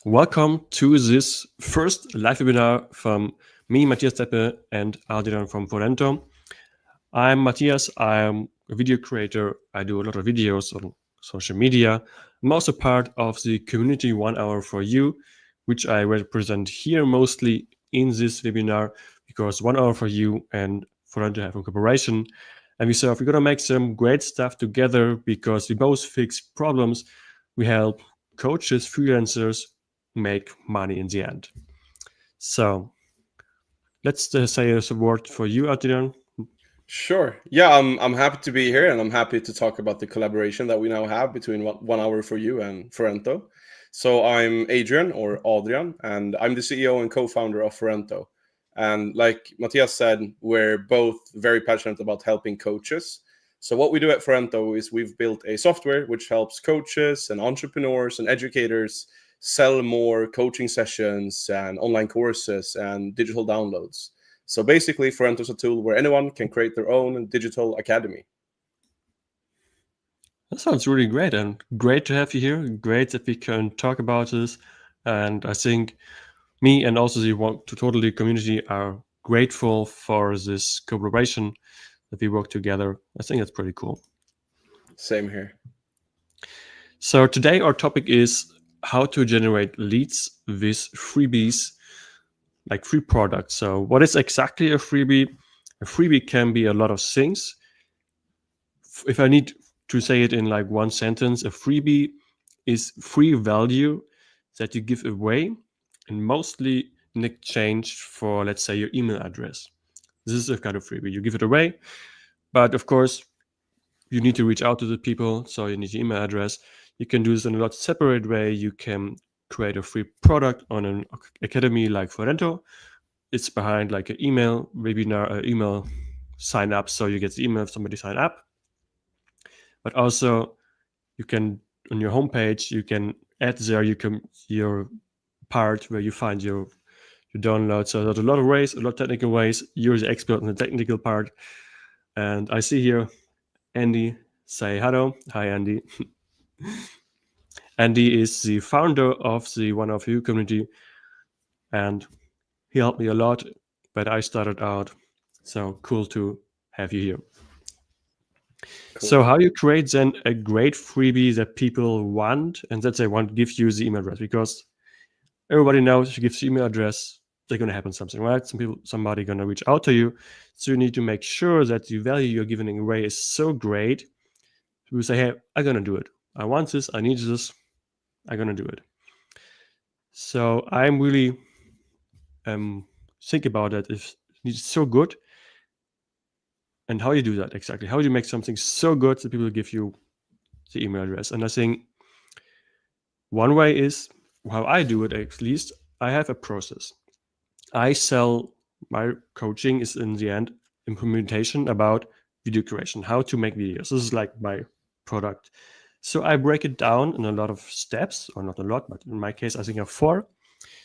Welcome to this first live webinar from me, Matthias Teppe, and Adrian from Forento. I'm Matthias. I'm a video creator. I do a lot of videos on social media. I'm also part of the community 1 Hour for You, which I represent here mostly in this webinar because 1 Hour for You and Forento have a cooperation. And we said we're going to make some great stuff together because we both fix problems. We help coaches, freelancers make money in the end. So let's say a word for you, Adrian. Sure. Yeah, I'm happy to be here, and I'm happy to talk about the collaboration that we now have between 1 Hour for You and Forento. So I'm Adrian or Adrian, and I'm the CEO and co-founder of Forento. And like Matthias said, we're both very passionate about helping coaches. So what we do at Forento is we've built a software which helps coaches and entrepreneurs and educators sell more coaching sessions and online courses and digital downloads. So basically, Forento is a tool where anyone can create their own digital academy. That sounds really great, and great to have you here. Great that we can talk about this. And I think me and also the totally community are grateful for this collaboration that we work together. I think that's pretty cool. Same here. So today our topic is how to generate leads with freebies, like free products. So what is exactly a freebie? A freebie can be a lot of things. If I need to say it in like one sentence, a freebie is free value that you give away, and mostly in exchange for, let's say, your email address. This is a kind of freebie. You give it away, but of course, you need to reach out to the people, so you need your email address. You can do this in a lot separate way. You can create a free product on an academy like Forento. It's behind like an email webinar, email sign up, so you get the email if somebody sign up. But also, you can on your homepage you can add there your part where you find your download. So there's a lot of ways, a lot of technical ways. You're the expert in the technical part, and I see here Andy. Say hello. Hi, Andy. Andy is the founder of the 1 Hour for You community, and he helped me a lot. But I started out, so cool to have you here. Cool. So how you create then a great freebie that people want and that they want give you the email address, because everybody knows if you give the email address, they're going to happen something, right? Somebody going to reach out to you. So you need to make sure that the value you're giving away is so great. You say, hey, I'm going to do it. I want this. I need this. I'm going to do it. So I'm really think about that. If it's so good, and how you do that exactly. How do you make something so good that people give you the email address? And I think one way is how I do it. At least I have a process. I sell my coaching is in the end implementation about video creation, how to make videos. This is like my product. So I break it down in a lot of steps, or not a lot, but in my case, I think I have 4.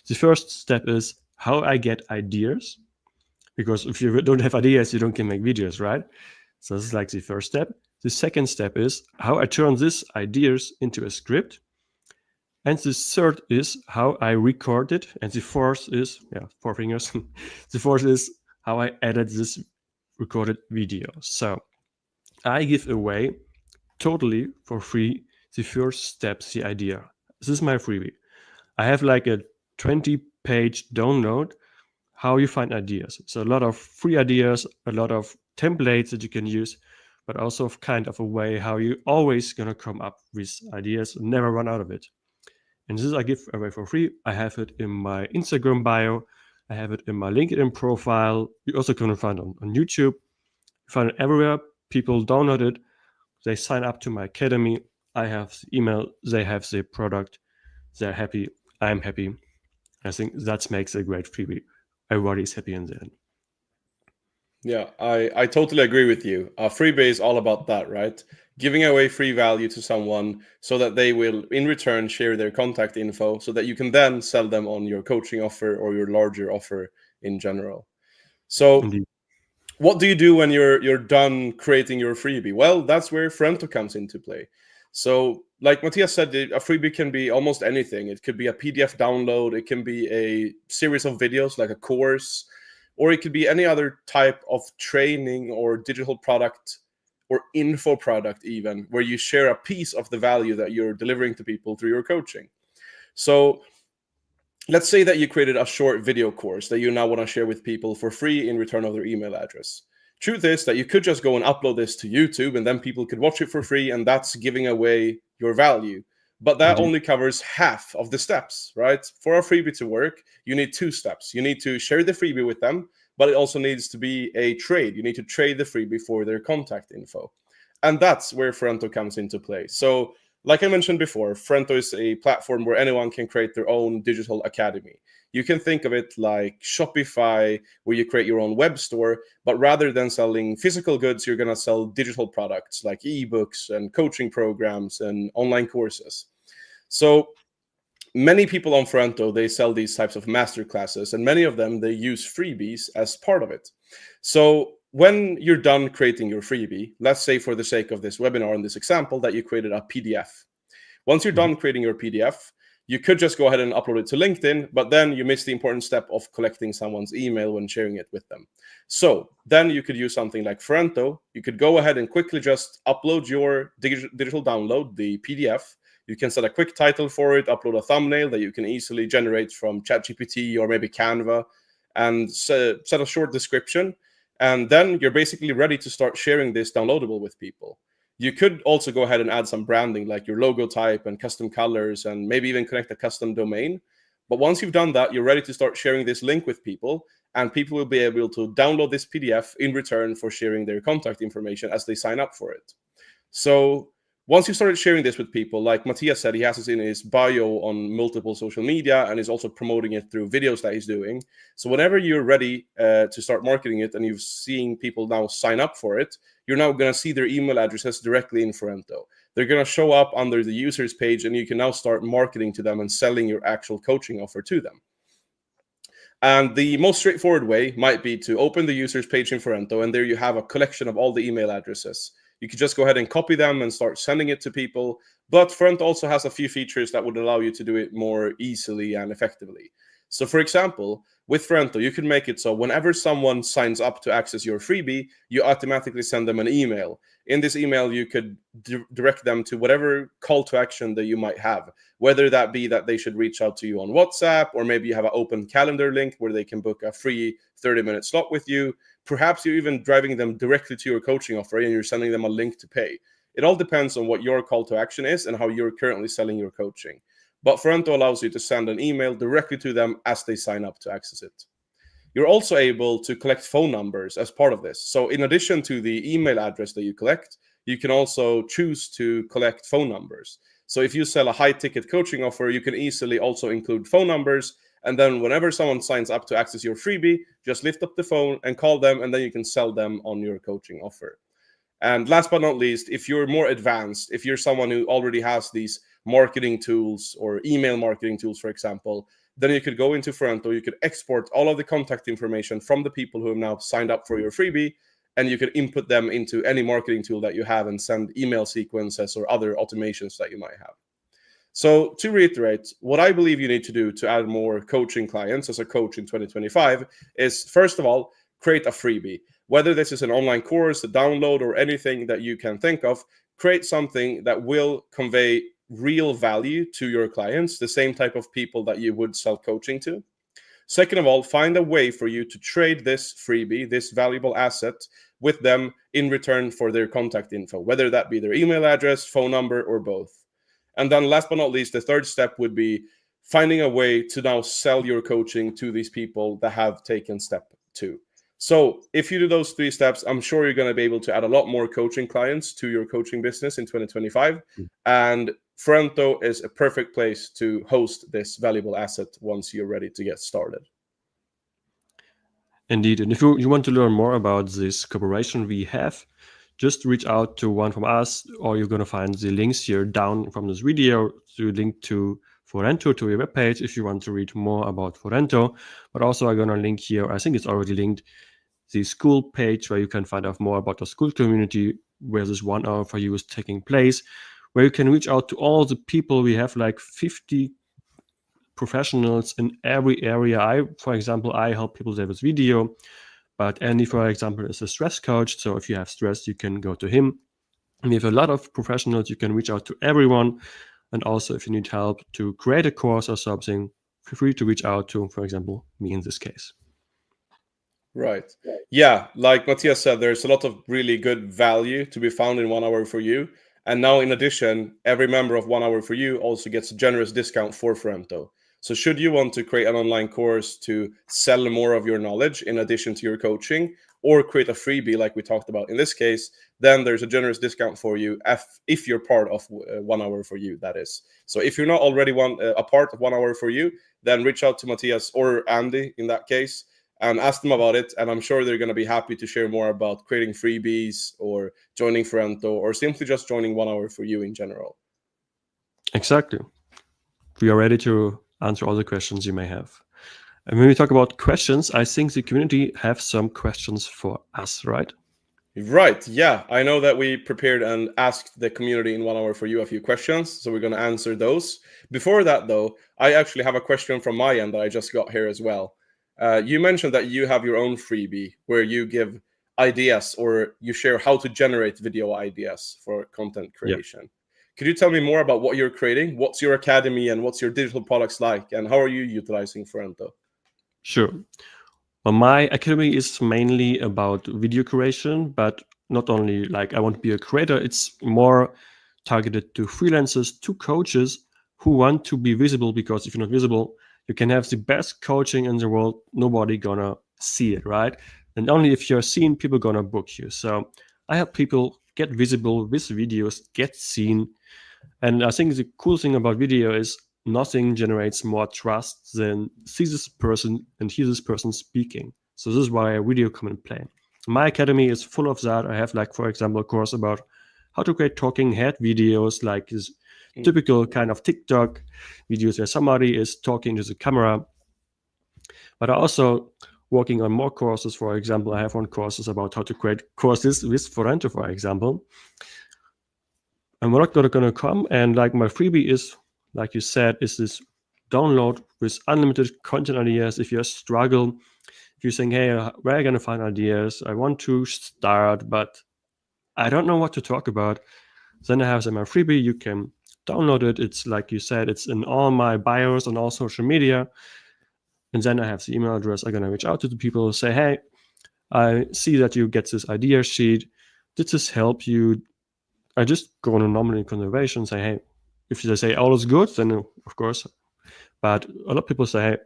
The first step is how I get ideas, because if you don't have ideas, you don't can make videos, right? So this is like the first step. The second step is how I turn these ideas into a script. And the third is how I record it. And the fourth is, 4 fingers. The fourth is how I edit this recorded video. So I give away totally for free the first step, the idea. This is my freebie. I have like a 20-page download, how you find ideas. So a lot of free ideas, a lot of templates that you can use, but also kind of a way how you always gonna come up with ideas and never run out of it. And this I give away for free. I have it in my Instagram bio. I have it in my LinkedIn profile. You also can find it on YouTube. You find it everywhere. People download it. They sign up to my academy. I have the email. They have the product. They're happy. I'm happy. I think that makes a great freebie. Everybody is happy in the end. Yeah, I totally agree with you. Freebie is all about that, right? Giving away free value to someone so that they will, in return, share their contact info so that you can then sell them on your coaching offer or your larger offer in general. So, Indeed. what do you do when you're done creating your freebie? Well, that's where Forento comes into play. So, like Matthias said, a freebie can be almost anything. It could be a PDF download, it can be a series of videos like a course, or it could be any other type of training or digital product or info product, even where you share a piece of the value that you're delivering to people through your coaching. So, let's say that you created a short video course that you now want to share with people for free in return of their email address. Truth is that you could just go and upload this to YouTube and then people could watch it for free, and that's giving away your value. But that Indeed. only covers half of the steps, right? For a freebie to work, you need 2 steps. You need to share the freebie with them, but it also needs to be a trade. You need to trade the freebie for their contact info. And that's where Forento comes into play. So, like I mentioned before, Forento is a platform where anyone can create their own digital academy. You can think of it like Shopify, where you create your own web store, but rather than selling physical goods, you're going to sell digital products like ebooks and coaching programs and online courses. So many people on Forento, they sell these types of masterclasses, and many of them, they use freebies as part of it. So when you're done creating your freebie, let's say for the sake of this webinar and this example that you created a PDF. Once you're done creating your PDF, you could just go ahead and upload it to LinkedIn, but then you miss the important step of collecting someone's email when sharing it with them. So then you could use something like Forento. You could go ahead and quickly just upload your digital download, the PDF. You can set a quick title for it, upload a thumbnail that you can easily generate from ChatGPT or maybe Canva, and set a short description. And then you're basically ready to start sharing this downloadable with people. You could also go ahead and add some branding like your logo type and custom colors and maybe even connect a custom domain. But once you've done that, you're ready to start sharing this link with people, and people will be able to download this PDF in return for sharing their contact information as they sign up for it. So once you started sharing this with people, like Matthias said, he has this in his bio on multiple social media and is also promoting it through videos that he's doing. So whenever you're ready to start marketing it and you've seen people now sign up for it, you're now going to see their email addresses directly in Forento. They're going to show up under the users page, and you can now start marketing to them and selling your actual coaching offer to them. And the most straightforward way might be to open the users page in Forento, and there you have a collection of all the email addresses. You could just go ahead and copy them and start sending it to people. But Forento also has a few features that would allow you to do it more easily and effectively. So for example, with Forento, you can make it so whenever someone signs up to access your freebie, you automatically send them an email. In this email, you could direct them to whatever call to action that you might have, whether that be that they should reach out to you on WhatsApp, or maybe you have an open calendar link where they can book a free 30-minute slot with you. Perhaps you're even driving them directly to your coaching offer and you're sending them a link to pay. It all depends on what your call to action is and how you're currently selling your coaching. But Forento allows you to send an email directly to them as they sign up to access it. You're also able to collect phone numbers as part of this. So in addition to the email address that you collect, you can also choose to collect phone numbers. So if you sell a high-ticket coaching offer, you can easily also include phone numbers. And then whenever someone signs up to access your freebie, just lift up the phone and call them, and then you can sell them on your coaching offer. And last but not least, if you're more advanced, if you're someone who already has these marketing tools or email marketing tools, for example, then you could go into Forento, you could export all of the contact information from the people who have now signed up for your freebie, and you could input them into any marketing tool that you have and send email sequences or other automations that you might have. So to reiterate, what I believe you need to do to add more coaching clients as a coach in 2025 is, first of all, create a freebie. Whether this is an online course, a download, or anything that you can think of, create something that will convey real value to your clients, the same type of people that you would sell coaching to. Second of all, find a way for you to trade this freebie, this valuable asset, with them in return for their contact info, whether that be their email address, phone number, or both. And then last but not least, the third step would be finding a way to now sell your coaching to these people that have taken step 2. So if you do those 3 steps, I'm sure you're going to be able to add a lot more coaching clients to your coaching business in 2025. And Forento is a perfect place to host this valuable asset once you're ready to get started. Indeed. And if you want to learn more about this cooperation we have, just reach out to one from us, or you're going to find the links here down from this video to link to Forento, to your webpage if you want to read more about Forento. But also I'm going to link here, I think it's already linked, the school page where you can find out more about the school community, where this 1 hour for you is taking place, where you can reach out to all the people. We have like 50 professionals in every area. For example, I help people there with video, but Andy, for example, is a stress coach. So if you have stress, you can go to him. And we have a lot of professionals. You can reach out to everyone. And also, if you need help to create a course or something, feel free to reach out to, for example, me in this case. Right. Yeah, like Matthias said, there's a lot of really good value to be found in 1 hour for you. And now, in addition, every member of 1 hour for you also gets a generous discount for Ferento. So, should you want to create an online course to sell more of your knowledge in addition to your coaching, or create a freebie like we talked about in this case, then there's a generous discount for you if you're part of 1 hour for you, that is. So, if you're not already a part of 1 hour for you, then reach out to Matthias or Andy in that case and ask them about it. And I'm sure they're going to be happy to share more about creating freebies or joining Ferento or simply just joining 1 hour for you in general. Exactly. We are ready to answer all the questions you may have. And when we talk about questions, I think the community have some questions for us, right? Right. Yeah. I know that we prepared and asked the community in 1 hour for you a few questions. So we're going to answer those. Before that, though, I actually have a question from my end that I just got here as well. You mentioned that you have your own freebie where you give ideas or you share how to generate video ideas for content creation. Yep. Could you tell me more about what you're creating? What's your academy and what's your digital products like? And how are you utilizing Ferento? Sure. Well, my academy is mainly about video creation, but not only like I want to be a creator, it's more targeted to freelancers, to coaches who want to be visible, because if you're not visible, you can have the best coaching in the world, nobody gonna see it, right? And only if you're seen, people gonna book you. So I help people get visible with videos, get seen. And I think the cool thing about video is nothing generates more trust than see this person and hear this person speaking. So this is why a video come in play. My academy is full of that. I have, like, for example, a course about how to create talking head videos, like this typical kind of TikTok videos where somebody is talking to the camera. But I also working on more courses. For example, I have one courses about how to create courses with Ferento, for example. And we're not going to come, and like my freebie is, like you said, is this download with unlimited content ideas. If you struggle, if you're saying, hey, where are you going to find ideas? I want to start, but I don't know what to talk about. Then I have my freebie. You can download it. It's like you said, it's in all my bios on all social media. And then I have the email address. I'm going to reach out to the people, say, hey, I see that you get this idea sheet. Did this help you? I just go on a normal conversation, say, hey, if they say all is good, then of course. But a lot of people say, hey,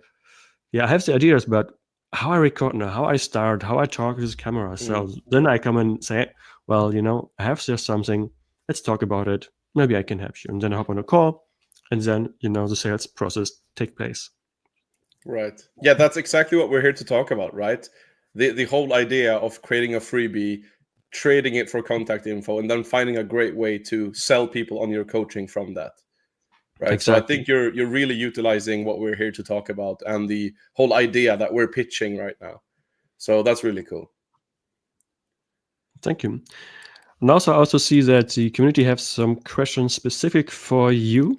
yeah, I have the ideas, but how I record now, how I start, how I talk to this camera. So then I come and say, well, I have just something. Let's talk about it. Maybe I can help you. And then I hop on a call, and then, the sales process take place. Right. Yeah, that's exactly what we're here to talk about, right? The whole idea of creating a freebie, trading it for contact info, and then finding a great way to sell people on your coaching from that. Right. Exactly. So I think you're really utilizing what we're here to talk about and the whole idea that we're pitching right now. So that's really cool. Thank you. And also I also see that the community have some questions specific for you.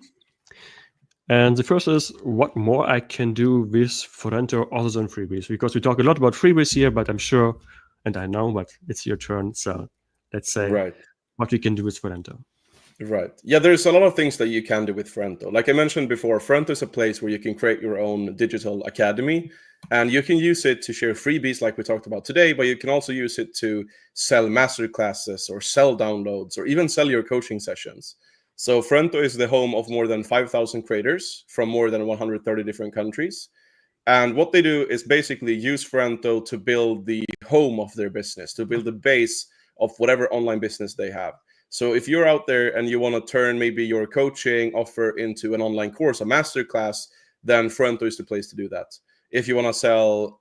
And the first is what more I can do with Ferento other than freebies, because we talk a lot about freebies here, but I'm sure, and I know, but it's your turn. So let's say what we can do with Ferento. Right. Yeah, there's a lot of things that you can do with Ferento. Like I mentioned before, Ferento is a place where you can create your own digital academy, and you can use it to share freebies like we talked about today, but you can also use it to sell master classes or sell downloads or even sell your coaching sessions. So Ferento is the home of more than 5,000 creators from more than 130 different countries. And what they do is basically use Ferento to build the home of their business, to build the base of whatever online business they have. So if you're out there and you want to turn maybe your coaching offer into an online course, a masterclass, then Ferento is the place to do that. If you want to sell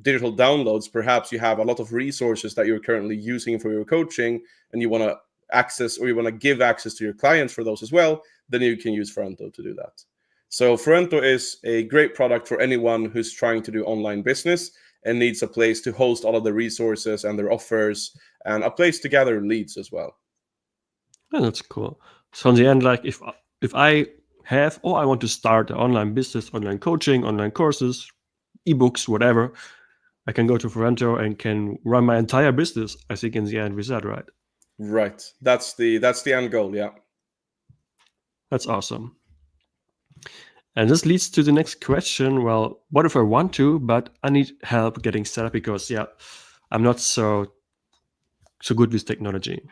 digital downloads, perhaps you have a lot of resources that you're currently using for your coaching and you want to access or you want to give access to your clients for those as well, then you can use Ferento to do that. So Ferento is a great product for anyone who's trying to do online business and needs a place to host all of the resources and their offers and a place to gather leads as well. Yeah, that's cool. So in the end, like if I have, or I want to start an online business, online coaching, online courses, ebooks, whatever, I can go to Ferrento and can run my entire business. I think in the end with that, right? Right. That's the end goal. Yeah. That's awesome. And this leads to the next question. Well, what if I want to, but I need help getting set up because I'm not so good with technology.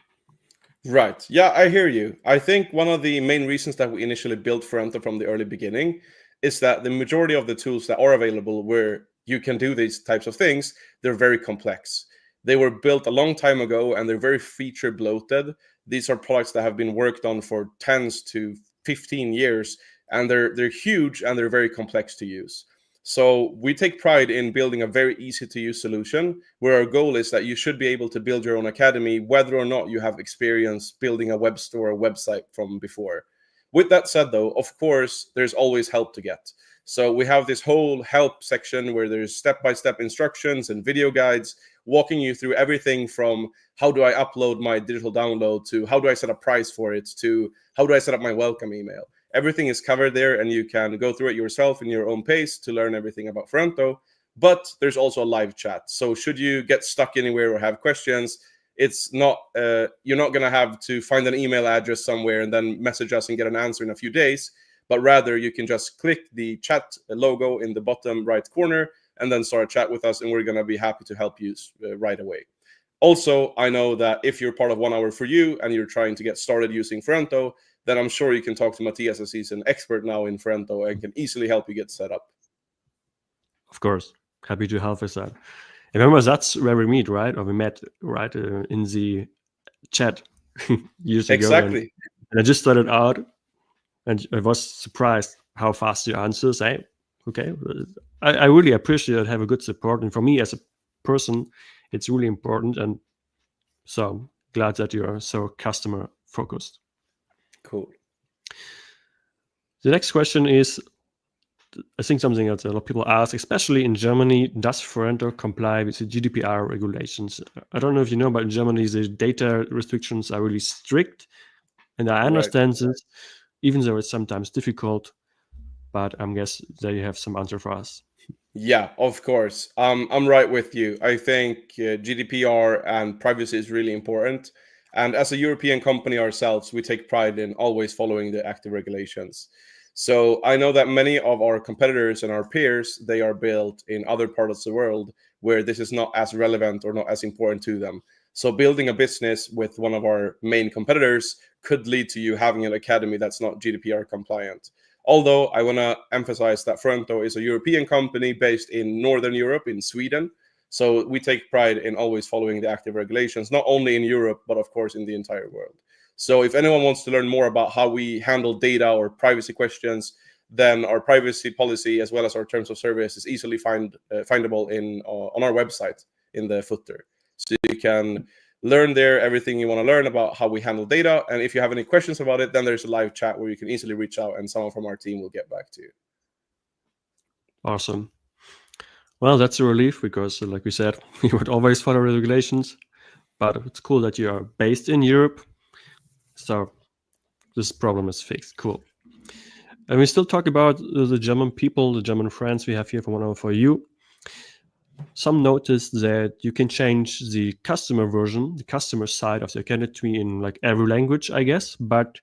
Right. Yeah, I hear you. I think one of the main reasons that we initially built Ferrento from the early beginning is that the majority of the tools that are available where you can do these types of things, they're very complex. They were built a long time ago and they're very feature bloated. These are products that have been worked on for 10s to 15 years and they're huge and they're very complex to use. So we take pride in building a very easy to use solution where our goal is that you should be able to build your own academy, whether or not you have experience building a web store or website from before. With that said, though, of course, there's always help to get. So we have this whole help section where there's step-by-step instructions and video guides walking you through everything from how do I upload my digital download to how do I set a price for it to how do I set up my welcome email. Everything is covered there and you can go through it yourself in your own pace to learn everything about Ferrento. But there's also a live chat. So should you get stuck anywhere or have questions, it's not you're not going to have to find an email address somewhere and then message us and get an answer in a few days, but rather you can just click the chat logo in the bottom right corner and then start a chat with us and we're going to be happy to help you right away. Also, I know that if you're part of 1 Hour for You and you're trying to get started using Ferrento, then I'm sure you can talk to Matthias as he's an expert now in Ferrento and can easily help you get set up. Of course, happy to help with that. I remember that's where we meet, right? Or we met, right, in the chat years ago. Exactly. And I just started out, and I was surprised how fast you answer. Say, okay, I really appreciate have a good support, and for me as a person, it's really important. And so glad that you are so customer focused. Cool. The next question is, I think something that a lot of people ask, especially in Germany, does Ferrento comply with the GDPR regulations? I don't know if you know, but in Germany, the data restrictions are really strict. And I understand this, even though it's sometimes difficult, but I guess they have some answer for us. Yeah, of course. I'm right with you. I think GDPR and privacy is really important. And as a European company ourselves, we take pride in always following the active regulations. So I know that many of our competitors and our peers, they are built in other parts of the world where this is not as relevant or not as important to them. So building a business with one of our main competitors could lead to you having an academy that's not GDPR compliant. Although I want to emphasize that Ferrento is a European company based in Northern Europe, in Sweden. So we take pride in always following the active regulations, not only in Europe, but of course in the entire world. So if anyone wants to learn more about how we handle data or privacy questions, then our privacy policy as well as our terms of service is easily findable on our website in the footer. So you can learn there everything you want to learn about how we handle data. And if you have any questions about it, then there's a live chat where you can easily reach out and someone from our team will get back to you. Awesome. Well, that's a relief because, like we said, we would always follow regulations, but it's cool that you are based in Europe. So this problem is fixed. Cool. And we still talk about the German people, the German friends we have here for 1 Hour for You. Some noticed that you can change the customer version, the customer side of the academy in like every language, I guess. But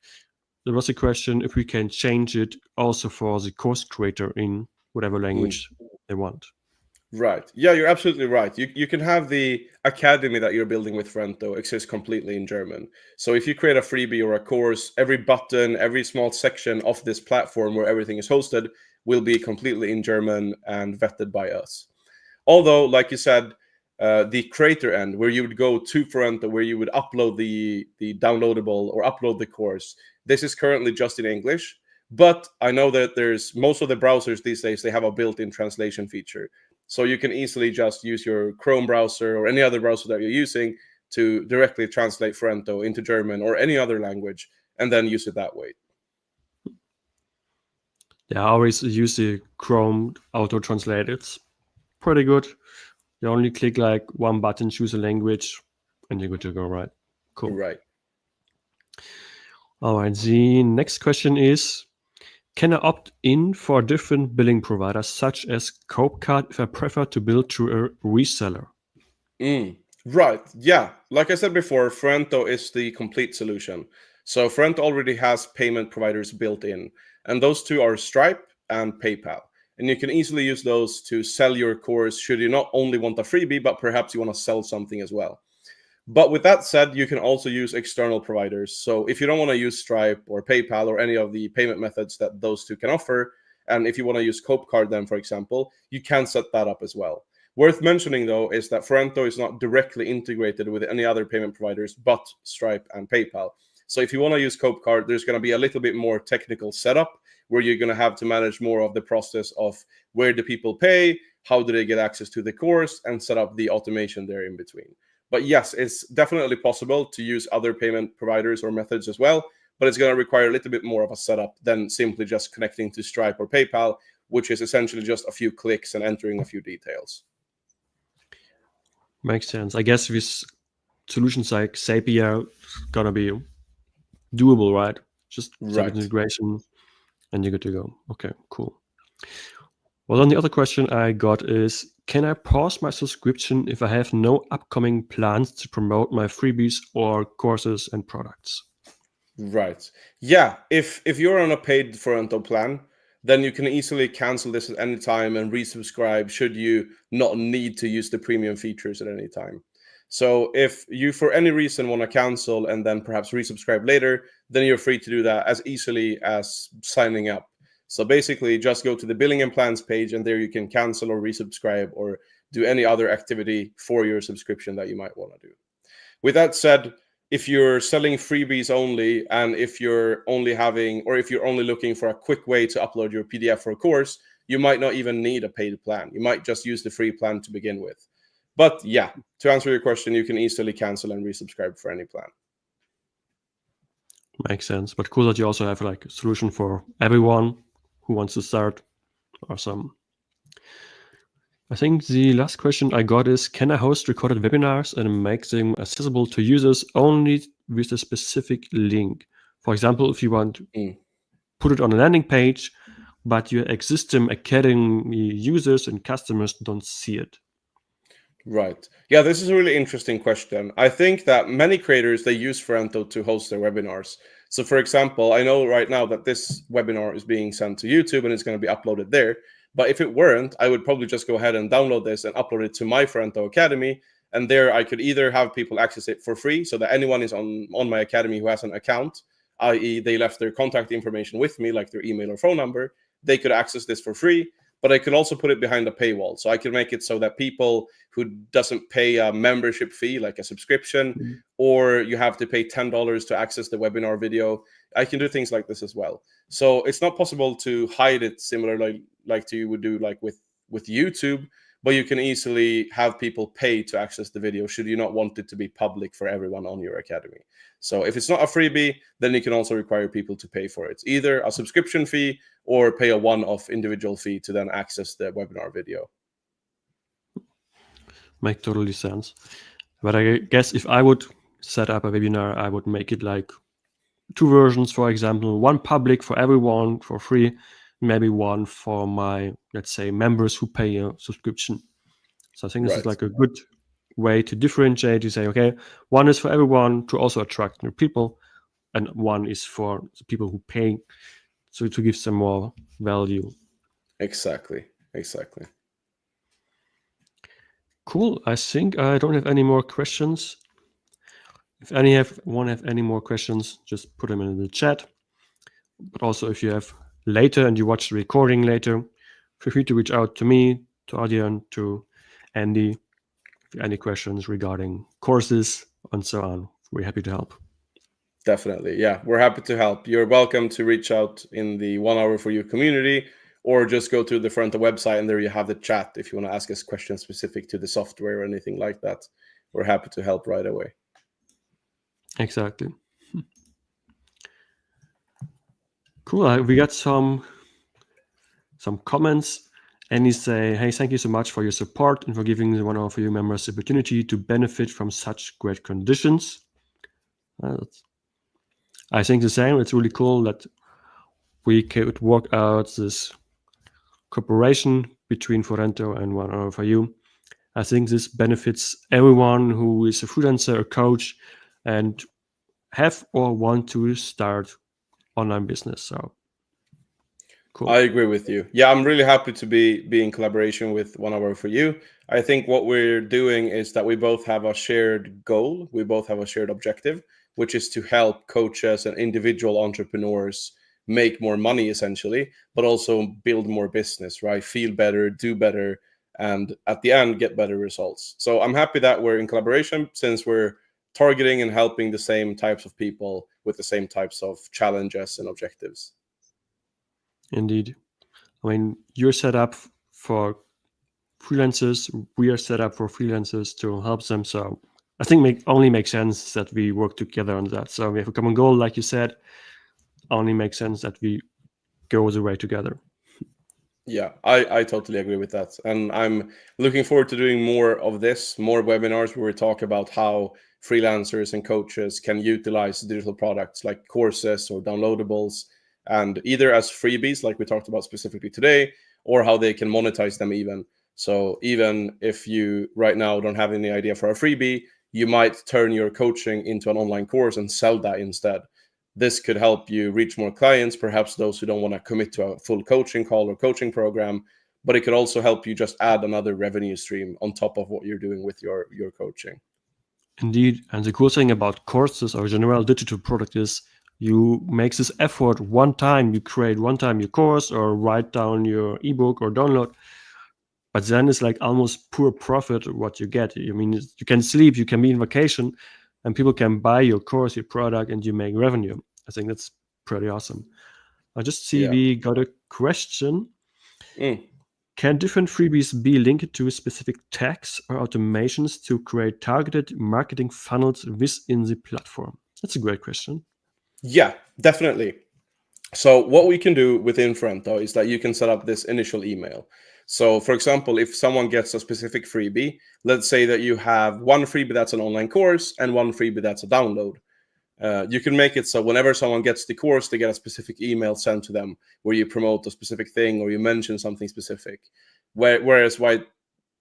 there was a question if we can change it also for the course creator in whatever language they want. Right. Yeah, you're absolutely right. You can have the academy that you're building with Ferrento exist completely in German. So if you create a freebie or a course, every button, every small section of this platform where everything is hosted will be completely in German and vetted by us. Although, like you said, the creator end, where you would go to Ferrento, where you would upload the downloadable or upload the course, this is currently just in English. But I know that there's most of the browsers these days, they have a built-in translation feature. So you can easily just use your Chrome browser or any other browser that you're using to directly translate Ferrento into German or any other language and then use it that way. Yeah, I always use the Chrome auto translate. It's pretty good. You only click like one button, choose a language, and you're good to go, right? Cool. Right. All right. The next question is, can I opt in for different billing providers, such as Copecard, if I prefer to bill through a reseller? Right. Yeah. Like I said before, Frento is the complete solution. So Frento already has payment providers built in, and those two are Stripe and PayPal. And you can easily use those to sell your course should you not only want a freebie, but perhaps you want to sell something as well. But with that said, you can also use external providers. So if you don't want to use Stripe or PayPal or any of the payment methods that those two can offer, and if you want to use Copecard then, for example, you can set that up as well. Worth mentioning though is that Frento is not directly integrated with any other payment providers but Stripe and PayPal. So if you want to use Copecard, there's going to be a little bit more technical setup where you're going to have to manage more of the process of where do people pay, how do they get access to the course, and set up the automation there in between. But yes, it's definitely possible to use other payment providers or methods as well, but it's going to require a little bit more of a setup than simply just connecting to Stripe or PayPal, which is essentially just a few clicks and entering a few details. Makes sense. I guess with solutions like Zapier, it's gonna be doable, right? Just set up Right. integration and you're good to go. Okay, cool. Well, then the other question I got is, can I pause my subscription if I have no upcoming plans to promote my freebies or courses and products? Right. Yeah. If you're on a paid Forento plan, then you can easily cancel this at any time and resubscribe should you not need to use the premium features at any time. So if you for any reason want to cancel and then perhaps resubscribe later, then you're free to do that as easily as signing up. So basically just go to the billing and plans page and there you can cancel or resubscribe or do any other activity for your subscription that you might want to do. With that said, if you're selling freebies only, and if you're only having, or if you're only looking for a quick way to upload your PDF for a course, you might not even need a paid plan. You might just use the free plan to begin with. But yeah, to answer your question, you can easily cancel and resubscribe for any plan. Makes sense. But cool that you also have like a solution for everyone who wants to start. Awesome. I think the last question I got is, can I host recorded webinars and make them accessible to users only with a specific link? For example, if you want to put it on a landing page, but your existing academy users and customers don't see it. Right. Yeah, this is a really interesting question. I think that many creators, they use Forento to host their webinars. So for example, I know right now that this webinar is being sent to YouTube and it's going to be uploaded there. But if it weren't, I would probably just go ahead and download this and upload it to my Forento Academy. And there I could either have people access it for free so that anyone is on my Academy who has an account, i.e. they left their contact information with me, like their email or phone number, they could access this for free. But I could also put it behind a paywall. So I can make it so that people who doesn't pay a membership fee, like a subscription, or you have to pay $10 to access the webinar video, I can do things like this as well. So it's not possible to hide it similarly like you would do like with YouTube, but you can easily have people pay to access the video should you not want it to be public for everyone on your academy. So if it's not a freebie, then you can also require people to pay for it. It's either a subscription fee or pay a one-off individual fee to then access the webinar video. Make totally sense. But I guess if I would set up a webinar, I would make it like 2 versions, for example, one public for everyone for free, maybe one for my, let's say, members who pay a subscription. So I think this is like a good way to differentiate. You say, okay, one is for everyone to also attract new people, and one is for the people who pay, so to give some more value. Exactly. Cool. I think I don't have any more questions. If anyone have any more questions, just put them in the chat. But also, if you have later and you watch the recording later, feel free to reach out to me, to Adrian, to Andy, if any questions regarding courses and so on. We're happy to help. Definitely. Yeah, we're happy to help. You're welcome to reach out in the 1 Hour for You community, or just go to the Forento website and there you have the chat if you want to ask us questions specific to the software or anything like that. We're happy to help right away. Exactly. Cool. We got some comments. Andy say, hey, thank you so much for your support and for giving the 1 Hour for You members the opportunity to benefit from such great conditions. I think the same. It's really cool that we could work out this cooperation between Forento and 1 Hour for You. I think this benefits everyone who is a freelancer or coach and have or want to start online business. So cool. I agree with you. Yeah, I'm really happy to be in collaboration with 1 Hour for You. I think what we're doing is that we both have a shared goal. We both have a shared objective, which is to help coaches and individual entrepreneurs make more money essentially, but also build more business, right? Feel better, do better, and at the end get better results. So I'm happy that we're in collaboration since we're targeting and helping the same types of people with the same types of challenges and objectives. Indeed. I mean, you're set up for freelancers. We are set up for freelancers to help them. So I think only makes sense that we work together on that. So we have a common goal, like you said. Only makes sense that we go the way together. Yeah, I totally agree with that. And I'm looking forward to doing more of this, more webinars where we talk about how freelancers and coaches can utilize digital products like courses or downloadables, and either as freebies, like we talked about specifically today, or how they can monetize them even. So even if you right now don't have any idea for a freebie, you might turn your coaching into an online course and sell that instead. This could help you reach more clients, perhaps those who don't want to commit to a full coaching call or coaching program, but it could also help you just add another revenue stream on top of what you're doing with your coaching. Indeed. And the cool thing about courses or general digital product is you make this effort one time. You create one time your course or write down your ebook or download. But then it's like almost pure profit what you get. I mean, you can sleep, you can be in vacation, and people can buy your course, your product, and you make revenue. I think that's pretty awesome. I just see Yeah. we got a question. Mm. Can different freebies be linked to specific tags or automations to create targeted marketing funnels within the platform? That's a great question. Yeah, definitely. So what we can do within Frento is that you can set up this initial email. So for example, if someone gets a specific freebie, let's say that you have one freebie that's an online course and one freebie that's a download. You can make it so whenever someone gets the course, they get a specific email sent to them where you promote a specific thing or you mention something specific. Whereas why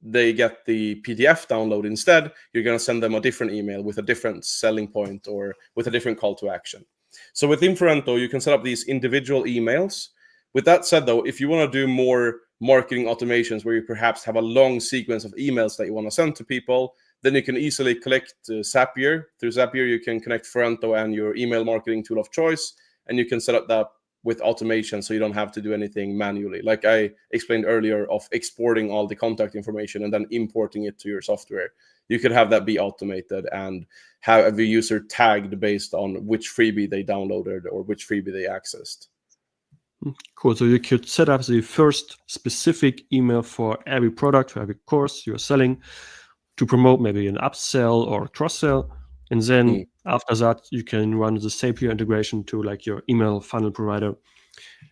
they get the PDF download instead, you're going to send them a different email with a different selling point or with a different call to action. So with Influento, you can set up these individual emails. With that said, though, if you want to do more marketing automations where you perhaps have a long sequence of emails that you want to send to people, then you can easily collect Zapier. Through Zapier, you can connect Frento and your email marketing tool of choice, and you can set up that with automation so you don't have to do anything manually. Like I explained earlier of exporting all the contact information and then importing it to your software. You could have that be automated and have every user tagged based on which freebie they downloaded or which freebie they accessed. Cool. So you could set up the first specific email for every product, for every course you're selling to promote maybe an upsell or cross-sell. And then after that, you can run the Zapier integration to like your email funnel provider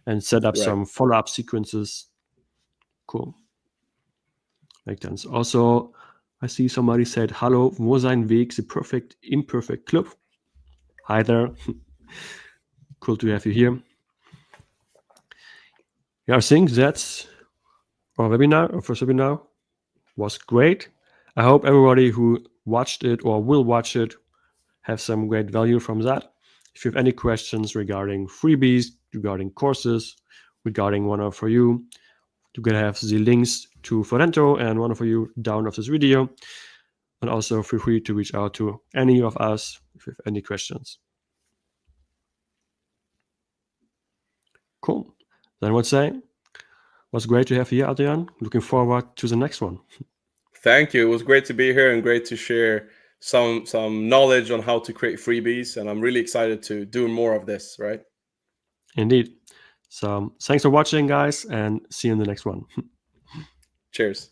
and set up some follow-up sequences. Cool. Makes sense. Also, I see somebody said, "Hallo, wo sein Weg, the perfect imperfect club?" Hi there. Cool to have you here. Yeah, I think that's our webinar, our first webinar was great. I hope everybody who watched it or will watch it have some great value from that. If you have any questions regarding freebies, regarding courses, regarding 1 Hour for You, you can have the links to Forento and 1 Hour for You down of this video. And also feel free to reach out to any of us if you have any questions. Cool. Then I would say it was great to have you, Adrian. Looking forward to the next one. Thank you. It was great to be here and great to share some knowledge on how to create freebies. And I'm really excited to do more of this, right? Indeed. So thanks for watching, guys, and see you in the next one. Cheers.